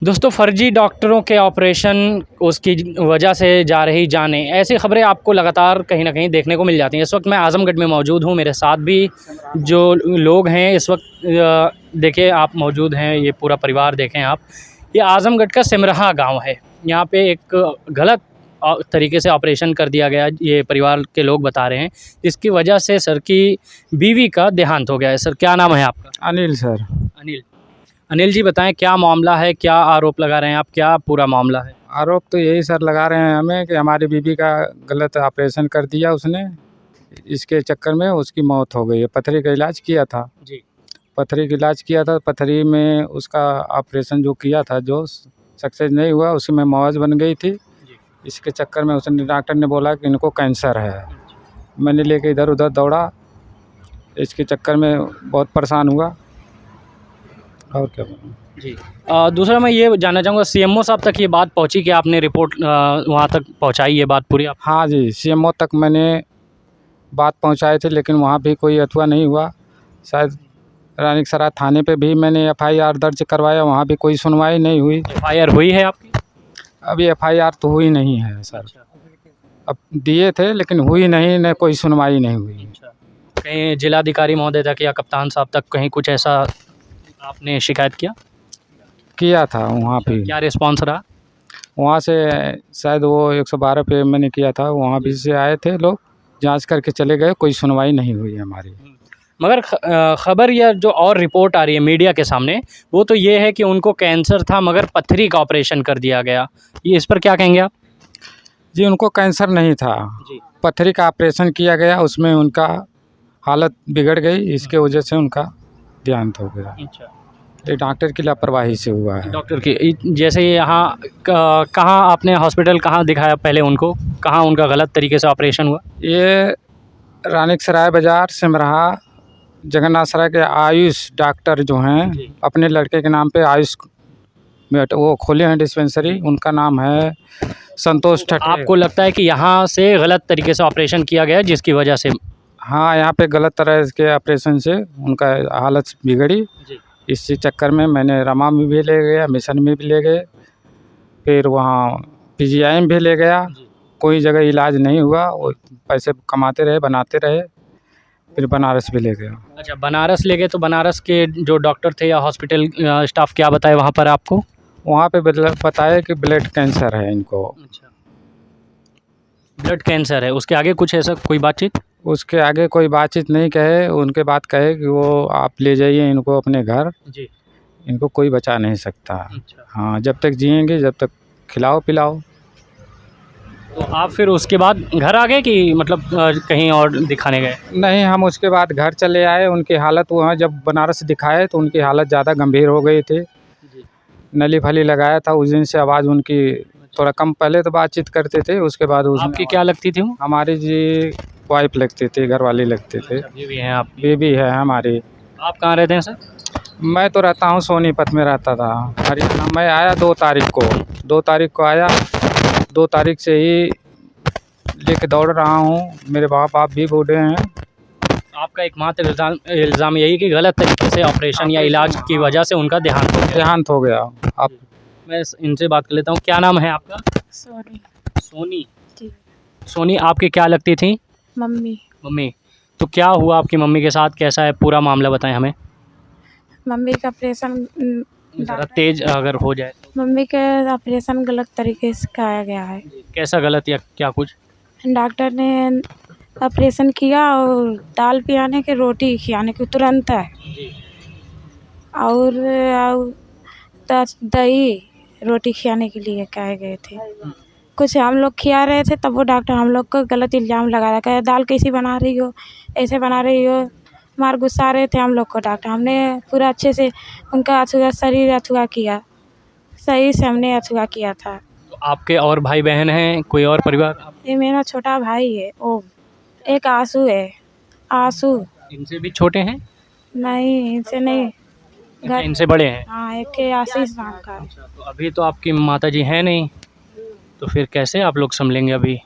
दोस्तों फर्जी डॉक्टरों के ऑपरेशन उसकी वजह से जा रही जानें, ऐसी खबरें आपको लगातार कहीं न कहीं देखने को मिल जाती हैं। इस वक्त मैं आज़मगढ़ में मौजूद हूँ, मेरे साथ भी जो लोग हैं इस वक्त देखिए आप मौजूद हैं, ये पूरा परिवार देखें आप। ये आज़मगढ़ का सिमरहा गाँव है। यहाँ पे एक गलत तरीके से ऑपरेशन कर दिया गया, ये परिवार के लोग बता रहे हैं, जिसकी वजह से सर की बीवी का देहांत हो गया है। सर क्या नाम है आपका? अनिल सर। अनिल। अनिल जी बताएँ क्या मामला है? क्या आरोप लगा रहे हैं आप? क्या पूरा मामला है? आरोप तो यही सर लगा रहे हैं हमें कि हमारी बीबी का गलत ऑपरेशन कर दिया उसने, इसके चक्कर में उसकी मौत हो गई है। पथरी का इलाज किया था। जी। पथरी का इलाज किया था, पथरी में उसका ऑपरेशन जो किया था जो सक्सेस नहीं हुआ, उसमें मौज बन गई थी। जी। इसके चक्कर में उसने डॉक्टर ने बोला कि इनको कैंसर है। मैंने लेके इधर-उधर दौड़ा, इसके चक्कर में बहुत परेशान हुआ। और क्या बोलूँ? जी। दूसरा मैं ये जानना चाहूँगा सीएमओ साहब तक ये बात पहुँची कि आपने रिपोर्ट वहाँ तक पहुँचाई ये बात पूरी आप? हाँ जी, सीएमओ तक मैंने बात पहुँचाए थे, लेकिन वहाँ भी कोई अथवा नहीं हुआ। शायद रानीसराय थाने पे भी मैंने एफआईआर दर्ज करवाया, वहाँ भी कोई सुनवाई नहीं हुई। एफआईआर हुई है आपकी? अभी एफआईआर तो हुई नहीं है सर। अच्छा। अब दिए थे लेकिन हुई नहीं, न कोई सुनवाई नहीं हुई। अच्छा। कहीं जिलाधिकारी महोदय तक या कप्तान साहब तक कहीं कुछ ऐसा आपने शिकायत किया? किया था वहाँ पे। क्या रिस्पॉन्स रहा? वहाँ से शायद वो 112 पे मैंने किया था, वहाँ भी से आए थे लोग, जाँच करके चले गए, कोई सुनवाई नहीं हुई हमारी। मगर खबर या जो और रिपोर्ट आ रही है मीडिया के सामने, वो तो ये है कि उनको कैंसर था मगर पथरी का ऑपरेशन कर दिया गया। ये इस पर क्या कहेंगे आप? जी, उनको कैंसर नहीं था, जी। पथरी का ऑपरेशन किया गया, उसमें उनका हालत बिगड़ गई, इसके वजह से उनका देहांत हो गया। अच्छा। ये डॉक्टर की लापरवाही से हुआ है। डॉक्टर की जैसे यहाँ कहाँ आपने हॉस्पिटल कहाँ दिखाया पहले उनको? कहाँ उनका गलत तरीके से ऑपरेशन हुआ? ये रानीसराय बाज़ार, सिमराहा, जगन्नाथ सराय के आयुष डॉक्टर जो हैं, जी। अपने लड़के के नाम पे आयुष में वो खोले हैं डिस्पेंसरी, उनका नाम है संतोष ठठे। आपको लगता है कि यहाँ से गलत तरीके से ऑपरेशन किया गया है जिसकी वजह से? हाँ, यहाँ पे गलत तरह के ऑपरेशन से उनका हालत बिगड़ी। जी। इसी चक्कर में मैंने रमा में भी ले गया, मिशन में भी ले गए, फिर वहाँ पीजीआई में भी ले गया। जी। कोई जगह इलाज नहीं हुआ, वो पैसे कमाते रहे, बनाते रहे, फिर बनारस भी ले गया। अच्छा बनारस ले गए तो बनारस के जो डॉक्टर थे या हॉस्पिटल स्टाफ क्या बताए वहाँ पर आपको? वहाँ पे बताया कि ब्लड कैंसर है इनको। अच्छा। ब्लड कैंसर है, उसके आगे कुछ ऐसा कोई बातचीत? उसके आगे कोई बातचीत नहीं कहे, उनके बात कहे कि वो आप ले जाइए इनको अपने घर, जी। इनको कोई बचा नहीं सकता। अच्छा। हाँ, जब तक जिएँगे जब तक खिलाओ पिलाओ। तो आप फिर उसके बाद घर आ गए कि मतलब कहीं और दिखाने गए? नहीं, हम उसके बाद घर चले आए, उनकी हालत वहाँ जब बनारस दिखाए तो उनकी हालत ज़्यादा गंभीर हो गई थी। जी। नली-फली लगाया था, उस दिन से आवाज़ उनकी थोड़ा कम, पहले तो बातचीत करते थे, उसके बाद आपकी क्या लगती थी वो? हमारी जी वाइफ़ लगती थी, घरवाली लगते थे। अच्छा बीवी हैं आपकी। बीवी है हमारी। आप कहाँ रहते हैं सर? मैं तो रहता हूँ सोनीपत में रहता था, हरियाणा। मैं आया 2 तारीख को, 2 तारीख को आया, 2 तारीख से ही लेके दौड़ रहा हूँ। मेरे माँ-बाप भी बूढ़े हैं। आपका एकमात्र इल्ज़ाम यही कि गलत तरीके से ऑपरेशन या इलाज की वजह से उनका देहांत हो गया। देहांत हो गया। आप मैं इनसे बात कर लेता हूँ। क्या नाम है आपका? सोनी। सोनी। जी। सोनी आपकी क्या लगती थी? मम्मी। मम्मी। तो क्या हुआ आपकी मम्मी के साथ? कैसा है पूरा मामला बताएं हमें। मम्मी का ऑपरेशन ज़रा तेज अगर हो जाए तो। मम्मी के ऑपरेशन गलत तरीके से कराया गया है। कैसा गलत या क्या कुछ? डॉक्टर ने ऑपरेशन किया और दाल पियाने के रोटी खिलाने के तुरंत है जी। और दही रोटी खिलाने के लिए कहे गए थे। कुछ हम लोग खिला रहे थे तब वो डॉक्टर हम लोग को गलत इल्ज़ाम लगा रहा है, दाल कैसी बना रही हो, ऐसे बना रही हो, मार गुस्सा रहे थे हम लोग को डॉक्टर। हमने पूरा अच्छे से उनका अछूता शरीर अछूता किया, सही से हमने अछूता किया था। तो आपके और भाई बहन हैं, कोई और परिवार? ये मेरा छोटा भाई है, ओ एक आंसू है, आंसू। इनसे भी छोटे हैं? नहीं इनसे नहीं, अच्छा, इनसे बड़े हैं। हाँ एक के आशीष नाम का है। अच्छा, तो अभी तो आपकी माताजी हैं नहीं, तो फिर कैसे आप लोग संभलेंगे अभी?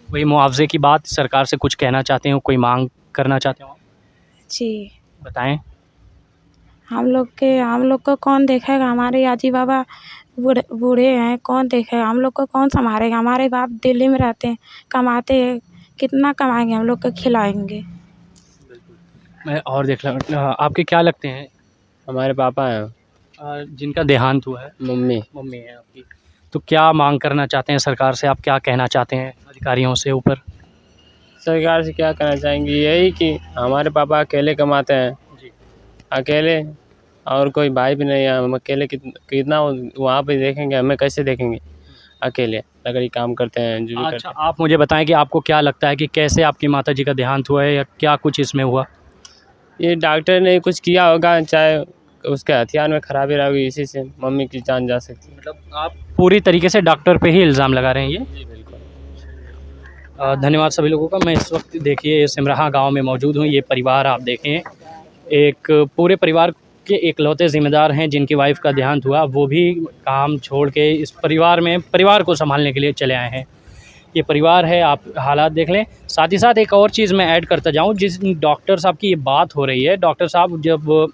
वही मुआवजे की बात, सरकार से कुछ कहना चाहते हो, कोई मांग करना चाहते हो? जी। बताएं। हम लोग को कौन देखेगा, हमारे आजी बाबा बूढ़े बूढ़े हैं, कौन देखेगा हम लोग को, कौन संभालेगा। हमारे बाप दिल्ली में रहते हैं, कमाते हैं, कितना कमाएंगे हम लोग को खिलाएंगे। मैं और देख रहा आपके क्या लगते हैं? हमारे पापा हैं। जिनका देहांत हुआ है। मम्मी। मम्मी है आपकी। तो क्या मांग करना चाहते हैं सरकार से? आप क्या कहना चाहते हैं अधिकारियों से ऊपर? सरकार से क्या कहना चाहेंगे, यही कि हमारे पापा अकेले कमाते हैं जी। अकेले, और कोई भाई भी नहीं है। हम अकेले कितना वहाँ पे देखेंगे, हमें कैसे देखेंगे अकेले? लकड़ी काम करते हैं जो भी करते अच्छा, आप मुझे बताएं कि आपको क्या लगता है कि कैसे आपकी माताजी का देहांत हुआ है या क्या कुछ इसमें हुआ? हैं। ये डॉक्टर ने कुछ किया होगा, चाहे उसके हथियार में खराबी रही, इसी से मम्मी की जान जा सकती है। मतलब आप पूरी तरीके से डॉक्टर पे ही इल्ज़ाम लगा रहे हैं ये? जी बिल्कुल। धन्यवाद सभी लोगों का। मैं इस वक्त देखिए सिमराहा गांव में मौजूद हूं। ये परिवार आप देखें, एक पूरे परिवार के इकलौते ज़िम्मेदार हैं जिनकी वाइफ़ का देहांत हुआ, वो भी काम छोड़ के इस परिवार को संभालने के लिए चले आए हैं। ये परिवार है, आप हालात देख लें। साथ ही साथ एक और चीज़ मैं ऐड करता जाऊँ, जिस डॉक्टर साहब की ये बात हो रही है, डॉक्टर साहब जब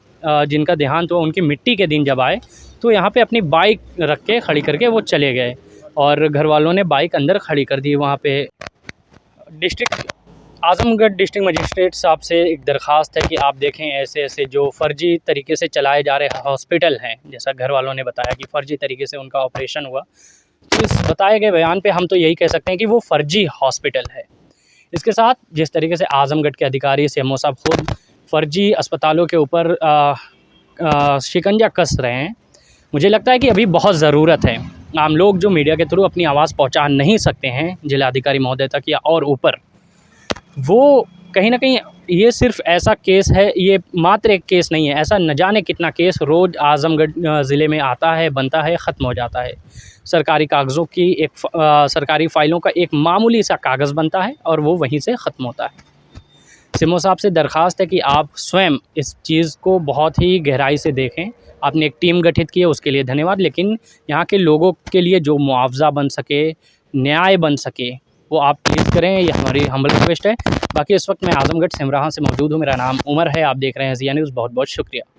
जिनका देहांत हुआ उनकी मिट्टी के दिन जब आए तो यहाँ पे अपनी बाइक रख के खड़ी करके वो चले गए और घर वालों ने बाइक अंदर खड़ी कर दी। वहाँ पे आज़मगढ़ डिस्ट्रिक्ट मजिस्ट्रेट साहब से एक दरख्वास्त है कि आप देखें ऐसे जो फ़र्जी तरीके से चलाए जा रहे हॉस्पिटल हैं, जैसा घर वालों ने बताया कि फ़र्जी तरीके से उनका ऑपरेशन हुआ, तो इस बताए गए बयान पे हम तो यही कह सकते हैं कि वो फ़र्जी हॉस्पिटल है। इसके साथ जिस तरीके से आज़मगढ़ के अधिकारी सीएमओ साहब खुद फ़र्जी अस्पतालों के ऊपर शिकंजा कस रहे हैं, मुझे लगता है कि अभी बहुत ज़रूरत है। आम लोग जो मीडिया के थ्रू अपनी आवाज़ पहुंचा नहीं सकते हैं जिलाधिकारी महोदय तक या और ऊपर, वो कहीं न कहीं ये सिर्फ़ ऐसा केस है, ये मात्र एक केस नहीं है, ऐसा न जाने कितना केस रोज़ आज़मगढ़ ज़िले में आता है, बनता है, ख़त्म हो जाता है। सरकारी कागज़ों की सरकारी फ़ाइलों का एक मामूली सा कागज़ बनता है और वो वहीं से ख़त्म होता है। सीएमओ साहब से दरख्वास्त है कि आप स्वयं इस चीज़ को बहुत ही गहराई से देखें। आपने एक टीम गठित की है, उसके लिए धन्यवाद, लेकिन यहाँ के लोगों के लिए जो मुआवज़ा बन सके, न्याय बन सके, वो आप प्लीज़ करें, ये हमारी हम्बल रिक्वेस्ट है। बाकी इस वक्त मैं आज़मगढ़ सिमराहा से मौजूद हूँ। मेरा नाम उमर है, आप देख रहे हैं ज़िया न्यूज़। बहुत बहुत शुक्रिया।